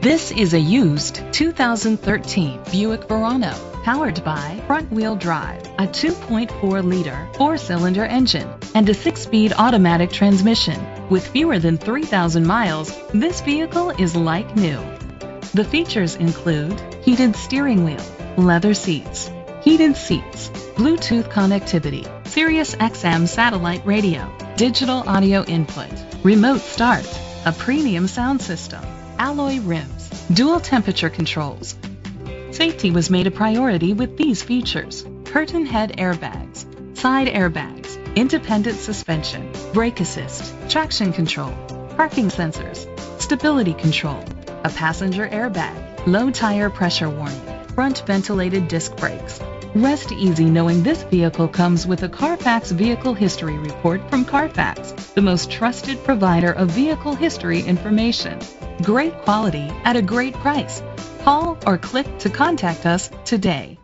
This is a used 2013 Buick Verano, powered by front-wheel drive, a 2.4-liter four-cylinder engine, and a 6-speed automatic transmission. With fewer than 3,000 miles, this vehicle is like new. The features include heated steering wheel, leather seats, heated seats, Bluetooth connectivity, Sirius XM satellite radio, digital audio input, remote start, a premium sound system, alloy rims, dual temperature controls. Safety was made a priority with these features: curtain head airbags, side airbags, independent suspension, brake assist, traction control, parking sensors, stability control, a passenger airbag, low tire pressure warning, front ventilated disc brakes. Rest easy knowing this vehicle comes with a Carfax Vehicle History Report from Carfax, the most trusted provider of vehicle history information. Great quality at a great price. Call or click to contact us today.